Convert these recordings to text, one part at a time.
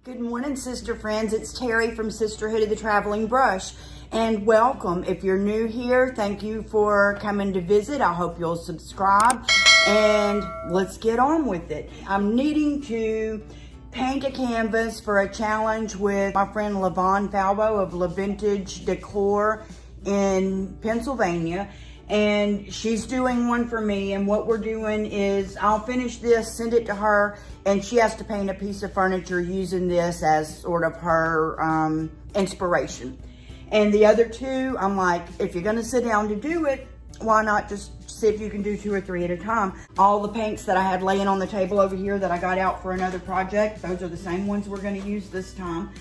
Good morning, sister friends. It's Terry from Sisterhood of the Traveling Brush, and welcome. If you're new here, thank you for coming to visit. I hope you'll subscribe, and let's get on with it. I'm needing to paint a canvas for a challenge with my friend LaVon Falvo of La Vintage Decor in Pennsylvania. And she's doing one for me, and what we're doing is I'll finish this, send it to her, and she has to paint a piece of furniture using this as sort of her inspiration. And the other two, I'm like, if you're gonna sit down to do it, why not just see if you can do 2 or 3 at a time. All the paints that I had laying on the table over here that I got out for another project, those are the same ones we're gonna use this time.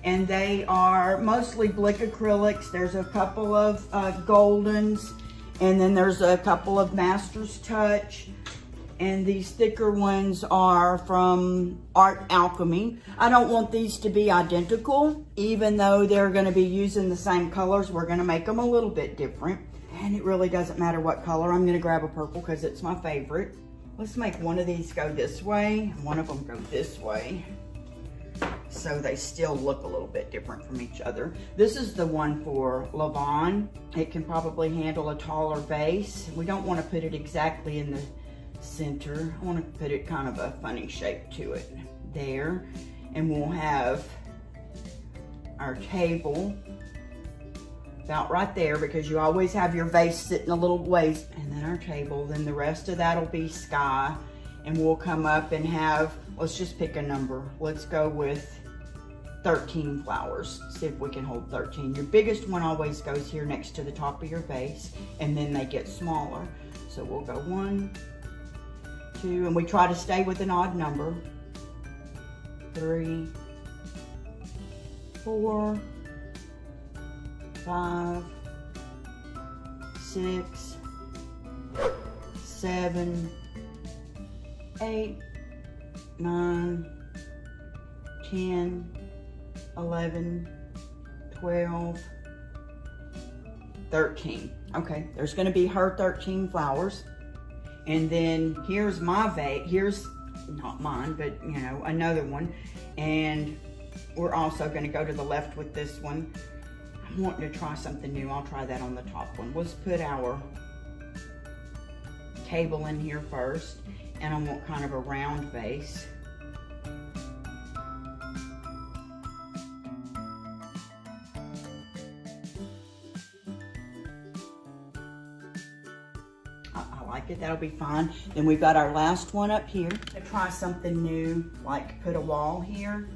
And they are mostly Blick Acrylics. There's a couple of Goldens, and then there's a couple of Master's Touch, and these thicker ones are from Art Alchemy. I don't want these to be identical, even though they're gonna be using the same colors. We're gonna make them a little bit different, and it really doesn't matter what color. I'm gonna grab a purple because it's my favorite. Let's make one of these go this way, and one of them go this way, so they still look a little bit different from each other. This is the one for LaVon. It can probably handle a taller vase. We don't want to put it exactly in the center. I want to put it kind of a funny shape to it there. And we'll have our table about right there, because you always have your vase sitting a little ways. And then our table, then the rest of that'll be sky. And we'll come up and have, let's just pick a number. Let's go with 13 flowers. See if we can hold 13. Your biggest one always goes here next to the top of your vase, and then they get smaller. So we'll go 1, 2, and we try to stay with an odd number. 3, 4, 5, 6, 7, 8, 9, 10, 11, 12, 13. Okay, there's gonna be her 13 flowers. And then here's my vase, here's not mine, but you know, another one. And we're also gonna go to the left with this one. I'm wanting to try something new. I'll try that on the top one. Let's put our table in here first. And I want kind of a round vase. I like it, that'll be fine. Then we've got our last one up here. To try something new, like put a wall here.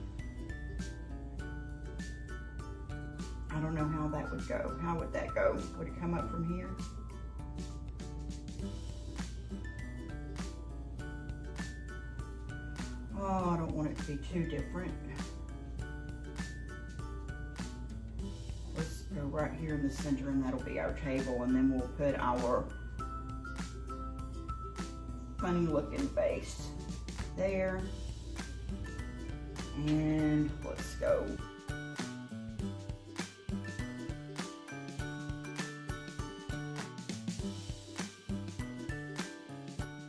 I don't know how that would go. How would that go? Would it come up from here? Oh, I don't want it to be too different. Let's go right here in the center, and that'll be our table, and then we'll put our funny looking vase there. And let's go.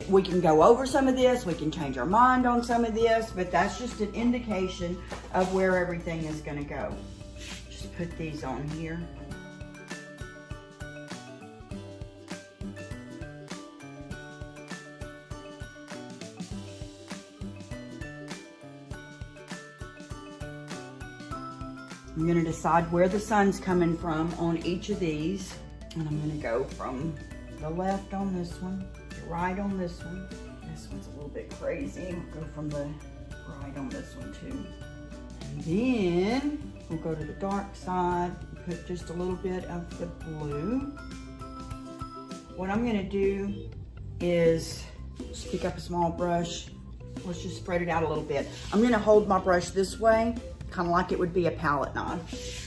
We can go over some of this, we can change our mind on some of this, but that's just an indication of where everything is gonna go. Just put these on here. I'm gonna decide where the sun's coming from on each of these, and I'm gonna go from the left on this one, right on this one. This one's a little bit crazy. We'll go from the right on this one too. And then we'll go to the dark side and put just a little bit of the blue. What I'm gonna do is just pick up a small brush. Let's just spread it out a little bit. I'm gonna hold my brush this way, kind of like it would be a palette knife.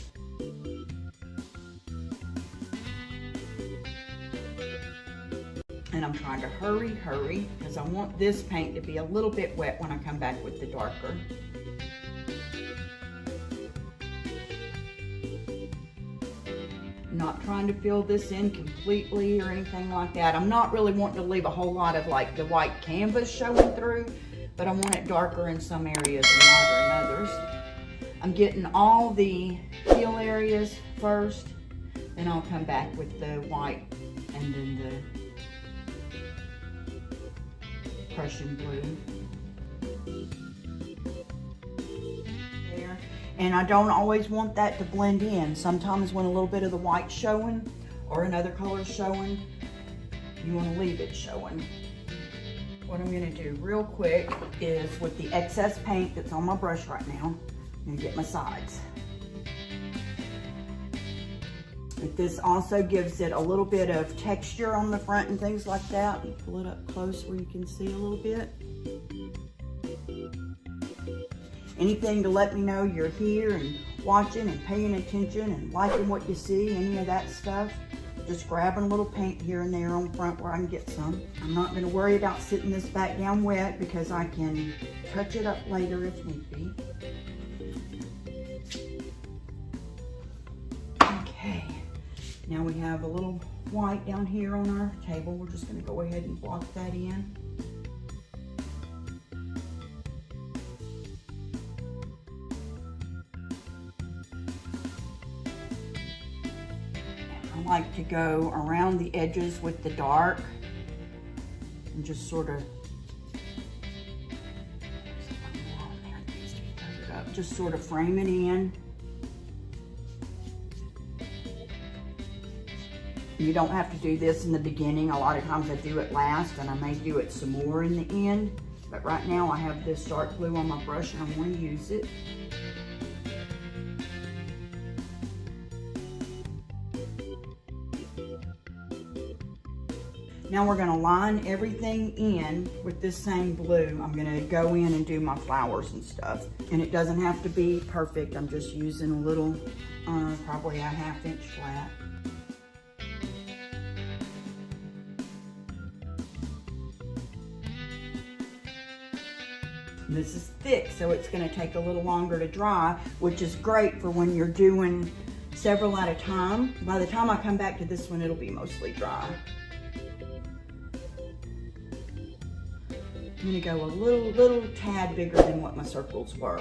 And I'm trying to hurry, because I want this paint to be a little bit wet when I come back with the darker. I'm not trying to fill this in completely or anything like that. I'm not really wanting to leave a whole lot of like the white canvas showing through, but I want it darker in some areas and lighter in others. I'm getting all the teal areas first, then I'll come back with the white and then the Prussian blue. There. And I don't always want that to blend in. Sometimes when a little bit of the white's showing or another color's showing, you want to leave it showing. What I'm going to do real quick is with the excess paint that's on my brush right now, I'm going to get my sides. But this also gives it a little bit of texture on the front and things like that. Pull it up close where you can see a little bit. Anything to let me know you're here and watching and paying attention and liking what you see, any of that stuff. Just grabbing a little paint here and there on the front where I can get some. I'm not going to worry about sitting this back down wet because I can touch it up later if need be. Okay, now we have a little white down here on our table. We're just going to go ahead and block that in. I like to go around the edges with the dark and just sort of just sort of frame it in. You don't have to do this in the beginning. A lot of times I do it last, and I may do it some more in the end. But right now I have this dark blue on my brush and I'm going to use it. Now we're going to line everything in with this same blue. I'm going to go in and do my flowers and stuff. And it doesn't have to be perfect. I'm just using a little, probably a 1/2 inch flat. This is thick, so it's going to take a little longer to dry, which is great for when you're doing several at a time. By the time I come back to this one, it'll be mostly dry. I'm going to go a little tad bigger than what my circles were.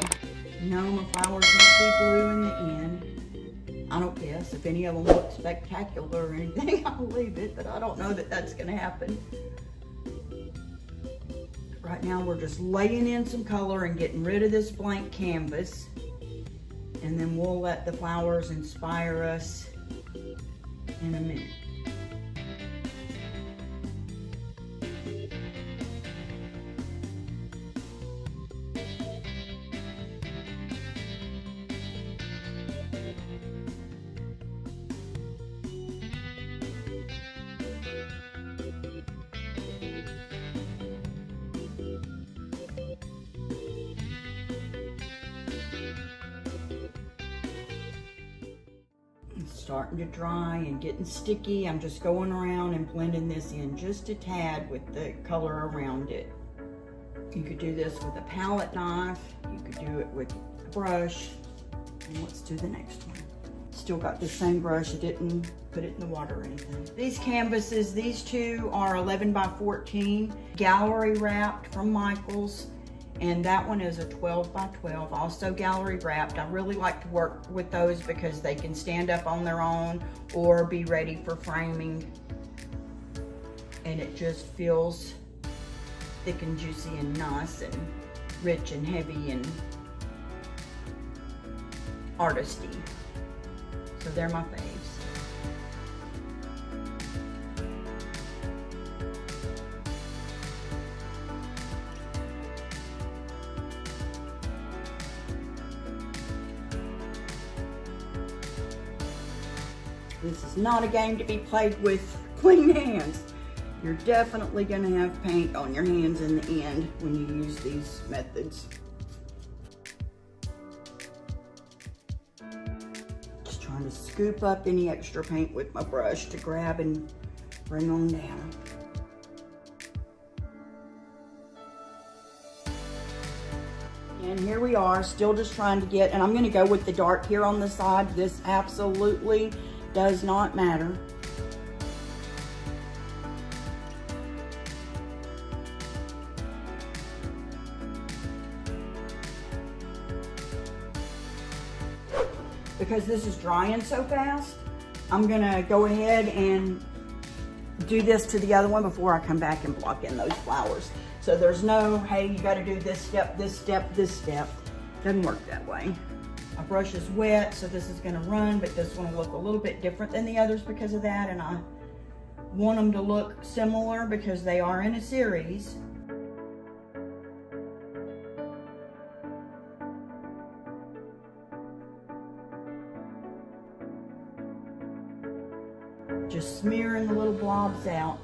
No, my flowers won't be blue in the end. I don't guess. If any of them look spectacular or anything, I'll leave it, but I don't know that that's going to happen. Right now we're just laying in some color and getting rid of this blank canvas, and then we'll let the flowers inspire us in a minute. Starting to dry and getting sticky. I'm just going around and blending this in just a tad with the color around it. You could do this with a palette knife. You could do it with a brush. And let's do the next one. Still got the same brush. I didn't put it in the water or anything. These canvases, these two are 11 by 14, gallery wrapped from Michaels. And that one is a 12 by 12, also gallery wrapped. I really like to work with those because they can stand up on their own or be ready for framing. And it just feels thick and juicy and nice and rich and heavy and artisty. So they're my faves. This is not a game to be played with clean hands. You're definitely going to have paint on your hands in the end when you use these methods. Just trying to scoop up any extra paint with my brush to grab and bring on down. And here we are, still just trying to get, and I'm going to go with the dark here on the side. This absolutely does not matter. because this is drying so fast, I'm gonna go ahead and do this to the other one before I come back and block in those flowers. So there's no, hey, you gotta do this step, this step, this step. Doesn't work that way. My brush is wet, so this is gonna run, but this one will look a little bit different than the others because of that, and I want them to look similar because they are in a series. Just smearing the little blobs out.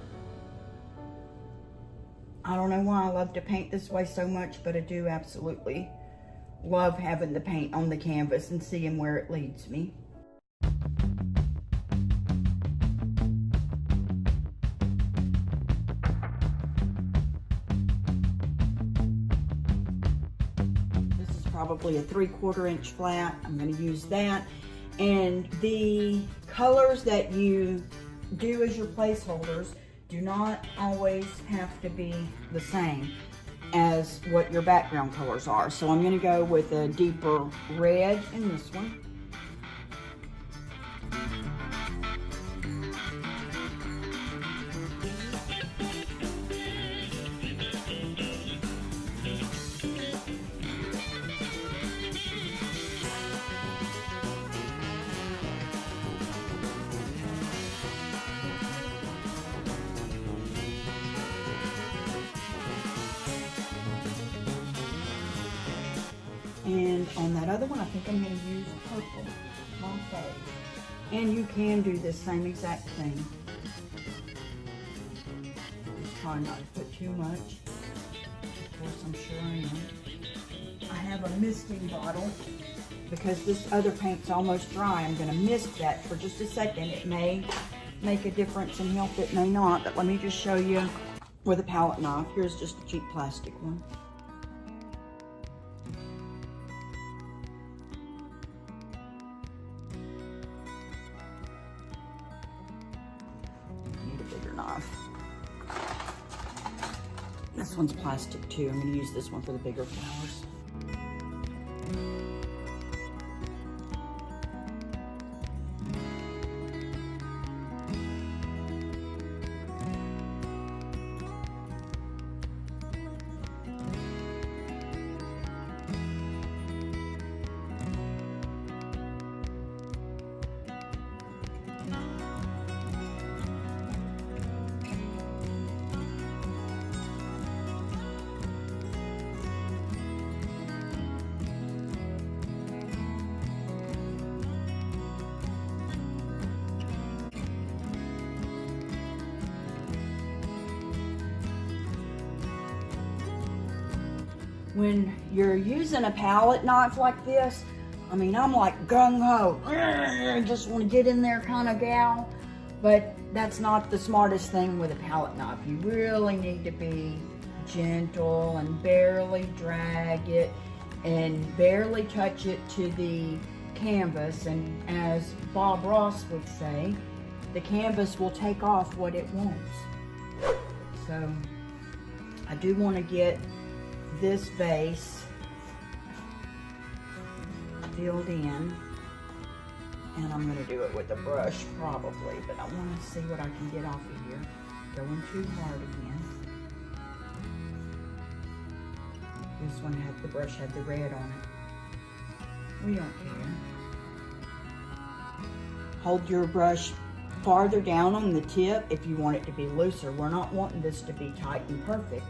I don't know why I love to paint this way so much, but I do absolutely love having the paint on the canvas and seeing where it leads me. This is probably a 3/4 inch flat. I'm going to use that. And the colors that you do as your placeholders do not always have to be the same as what your background colors are. So I'm going to go with a deeper red in this one. And on that other one, I think I'm going to use purple, my fave. And you can do this same exact thing. Just try not to put too much. Of course, I'm sure I am. I have a misting bottle because this other paint's almost dry. I'm going to mist that for just a second. It may make a difference and help, it may not, but let me just show you with a palette knife. Here's just a cheap plastic one. This one's plastic too. I'm going to use this one for the bigger flowers. When you're using a palette knife like this, I mean, I'm like gung-ho, just want to get in there kind of gal, but that's not the smartest thing with a palette knife. You really need to be gentle and barely drag it and barely touch it to the canvas, and as Bob Ross would say, the canvas will take off what it wants. So I do want to get this base filled in, and I'm going to do it with a brush probably, but I want to see what I can get off of here. Going too hard again. This one had, the brush had the red on it. We don't care. Hold your brush farther down on the tip if you want it to be looser. We're not wanting this to be tight and perfect.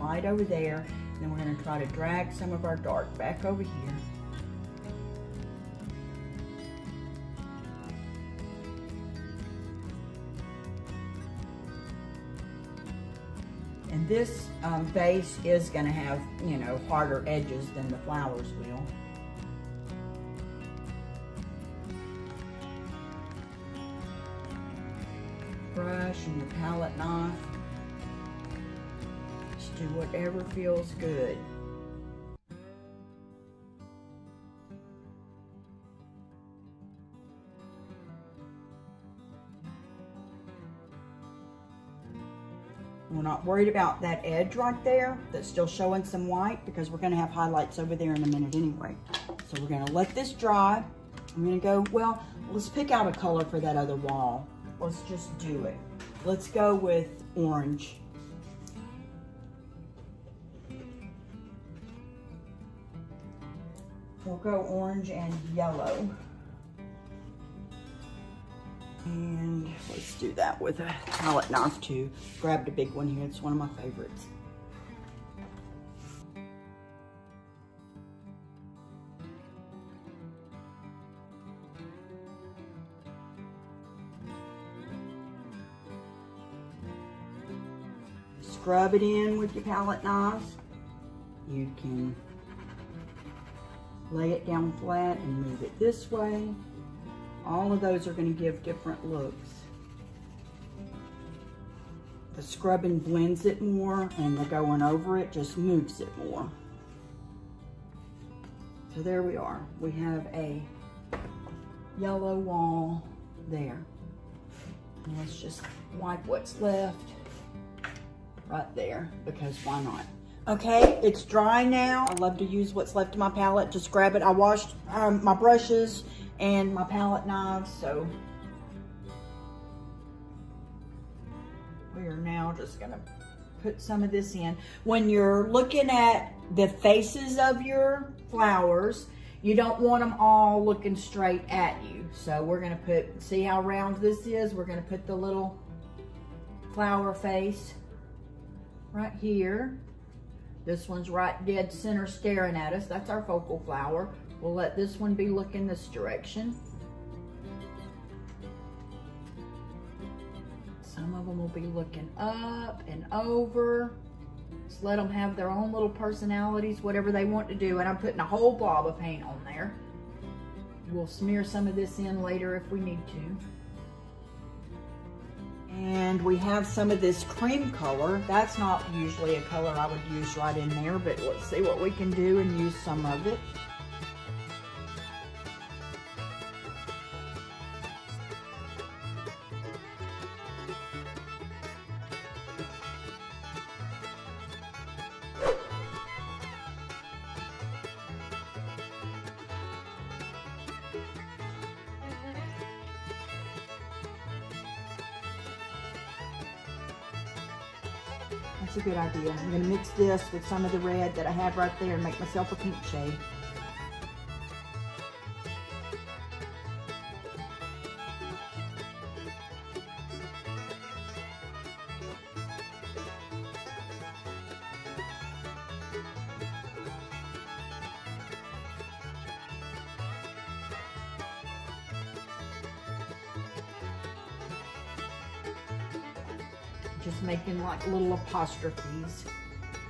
Light over there, and then we're going to try to drag some of our dark back over here. And this base is going to have, you know, harder edges than the flowers will. Brush and the palette knife. Do whatever feels good. We're not worried about that edge right there that's still showing some white because we're gonna have highlights over there in a minute anyway. So we're gonna let this dry. I'm gonna go, well, let's pick out a color for that other wall. Let's just do it. Let's go with orange. We'll go orange and yellow. And let's do that with a palette knife too. Grabbed a big one here, it's one of my favorites. Scrub it in with your palette knife. You can lay it down flat and move it this way. All of those are going to give different looks. The scrubbing blends it more, and the going over it just moves it more. So there we are. We have a yellow wall there. And let's just wipe what's left right there, because why not? Okay, it's dry now. I love to use what's left of my palette. Just grab it. I washed my brushes and my palette knives, so we are now just gonna put some of this in. When you're looking at the faces of your flowers, you don't want them all looking straight at you. So we're gonna put, see how round this is? We're gonna put the little flower face right here. This one's right dead center staring at us. That's our focal flower. We'll let this one be looking this direction. Some of them will be looking up and over. Just let them have their own little personalities, whatever they want to do. And I'm putting a whole blob of paint on there. We'll smear some of this in later if we need to. And we have some of this cream color. That's not usually a color I would use right in there, but let's see what we can do and use some of it. That's a good idea. I'm going to mix this with some of the red that I have right there and make myself a pink shade. Just making like little apostrophes.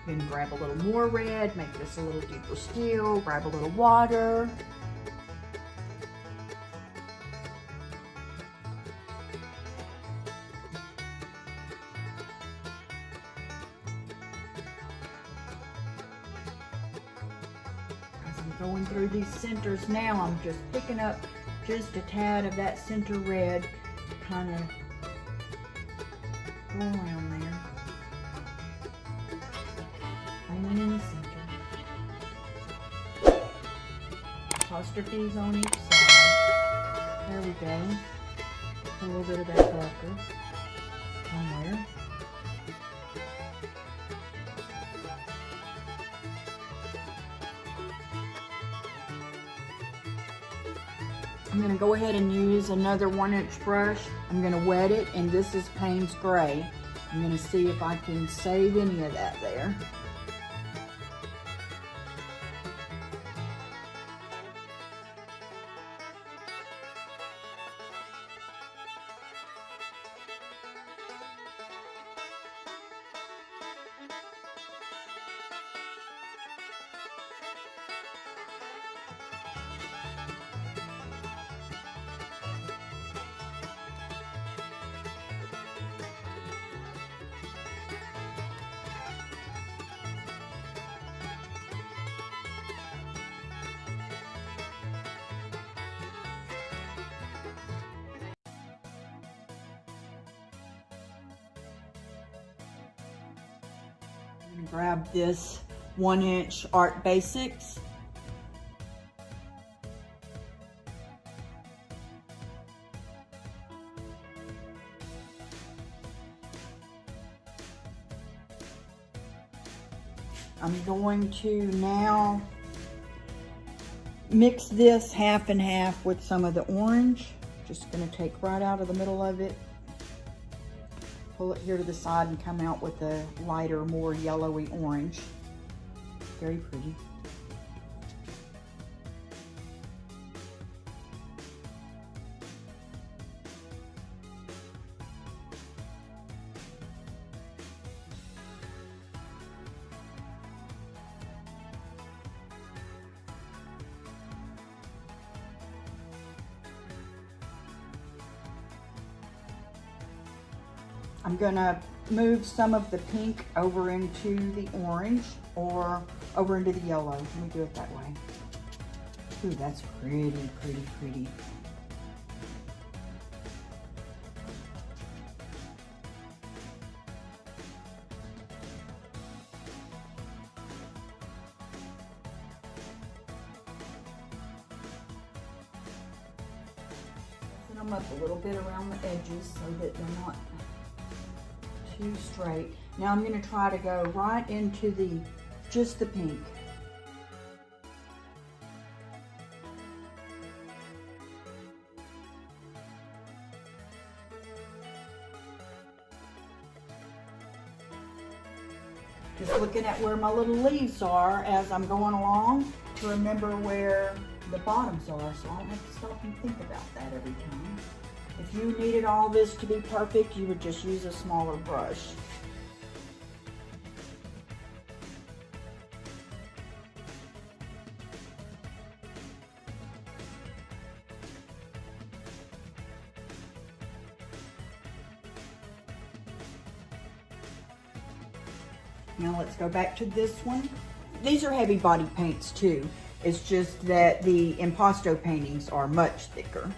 You can grab a little more red, make this a little deeper steel, grab a little water. As I'm going through these centers now, I'm just picking up just a tad of that center red to kind of go around there. Only in the center. Apostrophes on each side. There we go. A little bit of that darker somewhere. I'm going to go ahead and use another 1-inch brush. I'm going to wet it, and this is Payne's Gray. I'm going to see if I can save any of that there. Grab this 1-inch Art Basics. I'm going to now mix this half and half with some of the orange. Just going to take right out of the middle of it, pull it here to the side, and come out with a lighter, more yellowy orange. Very pretty. I'm gonna move some of the pink over into the orange or over into the yellow. Let me do it that way. Ooh, that's pretty, pretty, pretty. Set them up a little bit around the edges so that they're not too straight. Now I'm going to try to go right into just the pink. Just looking at where my little leaves are as I'm going along to remember where the bottoms are, so I don't have to stop and think about that every time. If you needed all this to be perfect, you would just use a smaller brush. Now let's go back to this one. These are heavy body paints too. It's just that the impasto paintings are much thicker.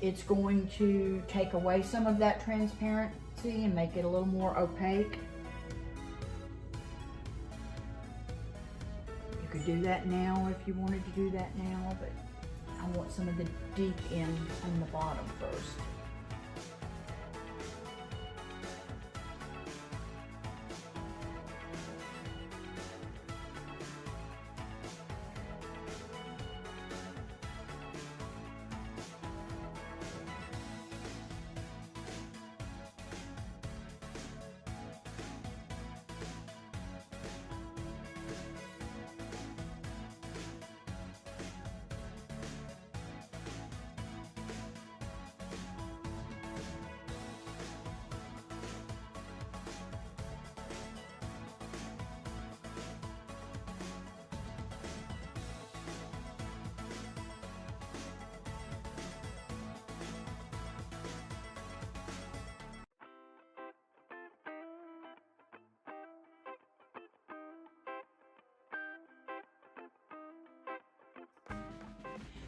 It's going to take away some of that transparency and make it a little more opaque. You could do that now if you wanted to do that now, but I want some of the deep end on the bottom first.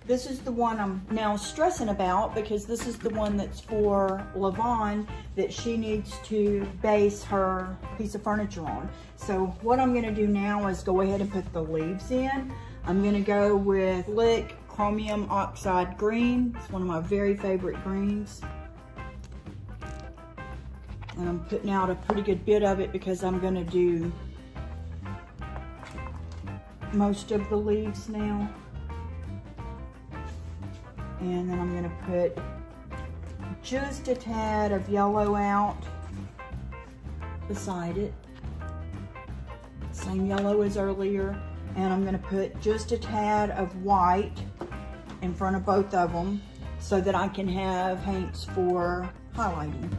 This is the one I'm now stressing about because this is the one that's for Lavon that she needs to base her piece of furniture on. So what I'm gonna do now is go ahead and put the leaves in. I'm gonna go with Blick Chromium Oxide Green. It's one of my very favorite greens. And I'm putting out a pretty good bit of it because I'm gonna do most of the leaves now. And then I'm going to put just a tad of yellow out beside it. Same yellow as earlier. And I'm going to put just a tad of white in front of both of them so that I can have paints for highlighting.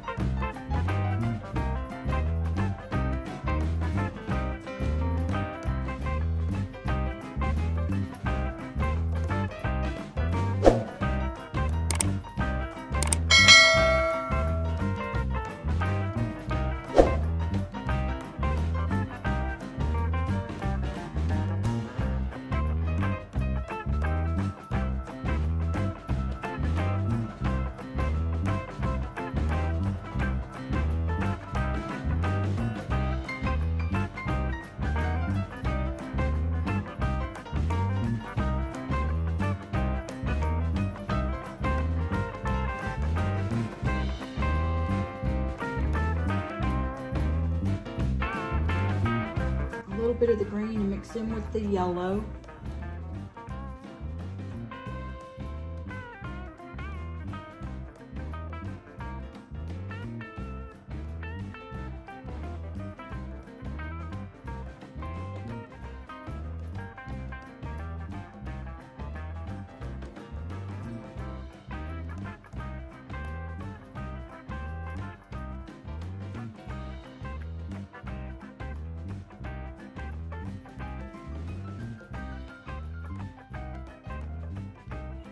bit of the green and mix in with the yellow.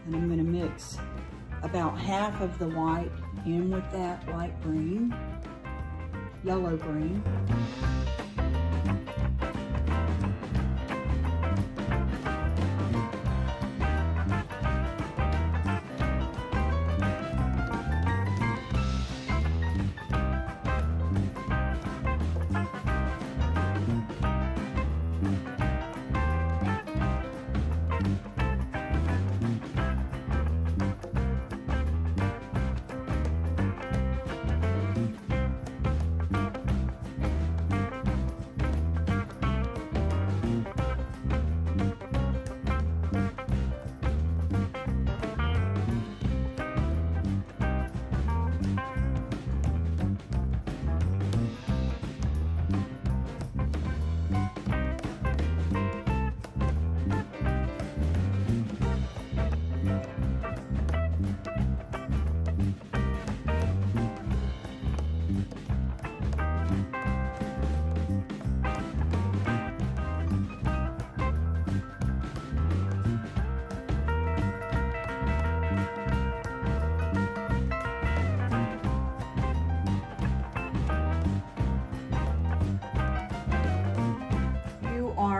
And I'm going to mix about half of the white in with that light green, yellow green.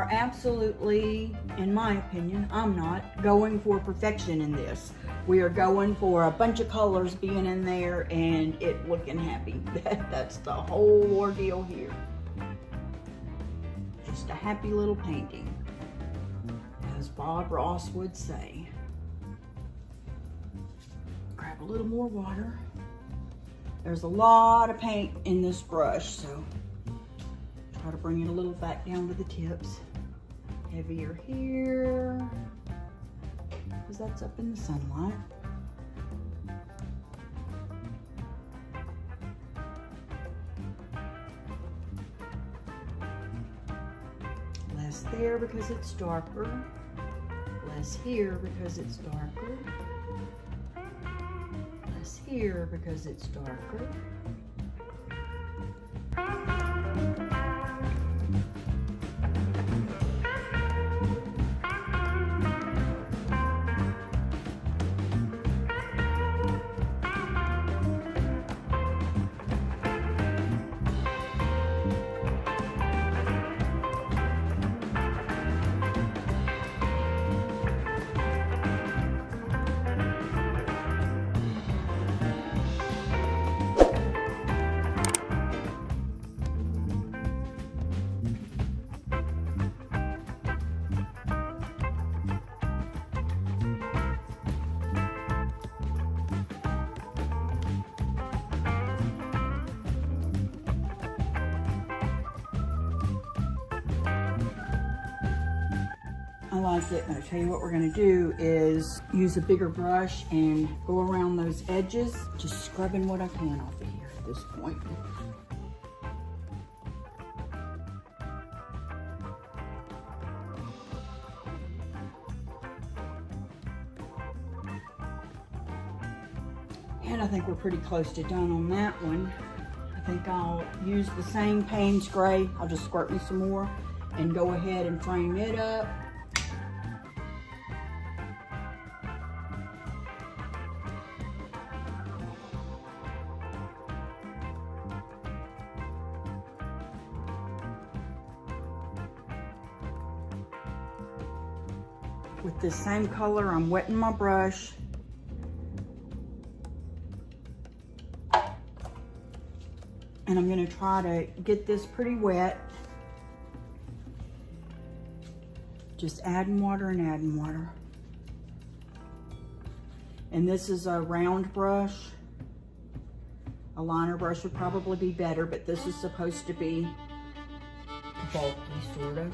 Absolutely, in my opinion, I'm not going for perfection in this. We are going for a bunch of colors being in there and it looking happy. That's the whole ordeal here. Just a happy little painting, as Bob Ross would say. Grab a little more water. There's a lot of paint in this brush, so try to bring it a little back down to the tips. Heavier here, because that's up in the sunlight. Less there because it's darker. Less here because it's darker. Less here because it's darker. I like it, and I'll tell you what we're going to do is use a bigger brush and go around those edges, just scrubbing what I can off of here at this point. And I think we're pretty close to done on that one. I think I'll use the same Payne's Gray. I'll just squirt me some more and go ahead and frame it up. With this same color, I'm wetting my brush. And I'm going to try to get this pretty wet. Just adding water and adding water. And this is a round brush. A liner brush would probably be better, but this is supposed to be bulky, sort of.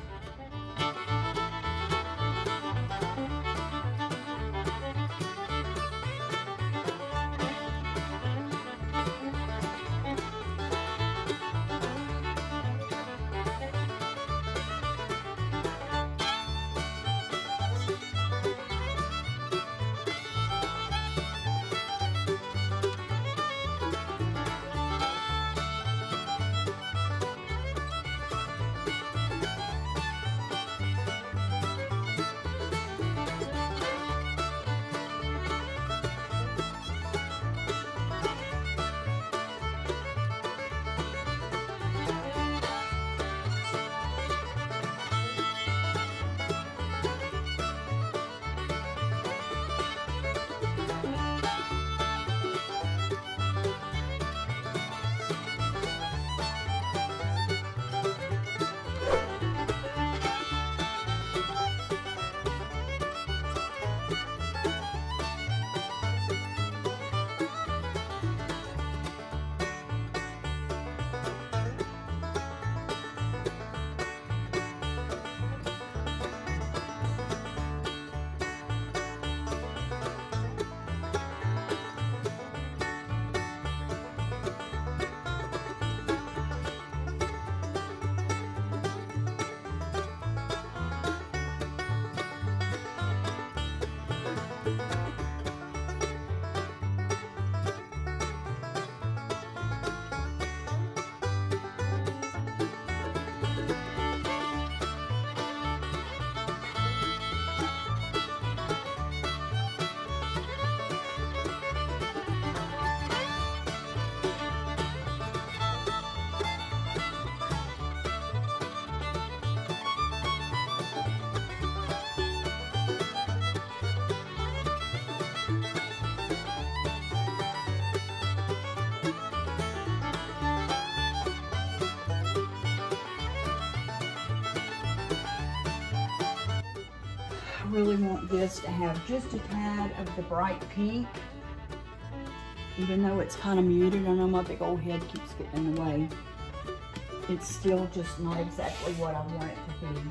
I really want this to have just a tad of the bright pink, even though it's kind of muted. I know my big old head keeps getting in the way. It's still just not exactly what I want it to be.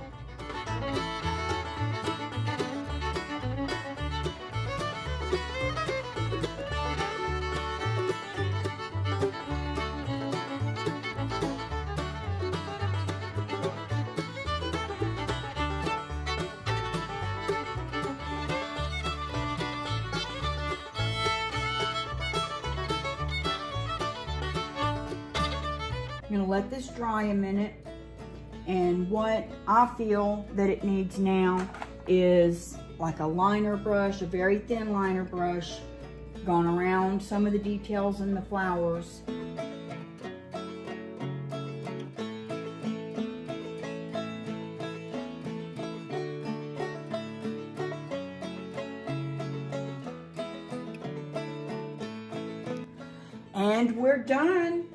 I'm going to let this dry a minute, and what I feel that it needs now is like a liner brush, a very thin liner brush, going around some of the details in the flowers. And we're done.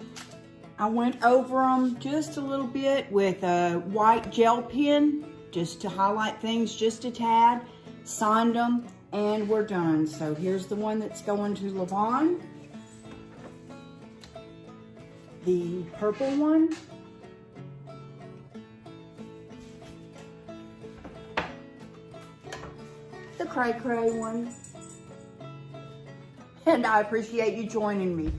I went over them just a little bit with a white gel pen, just to highlight things just a tad, signed them, and we're done. So here's the one that's going to Levon. The purple one. The cray cray one. And I appreciate you joining me.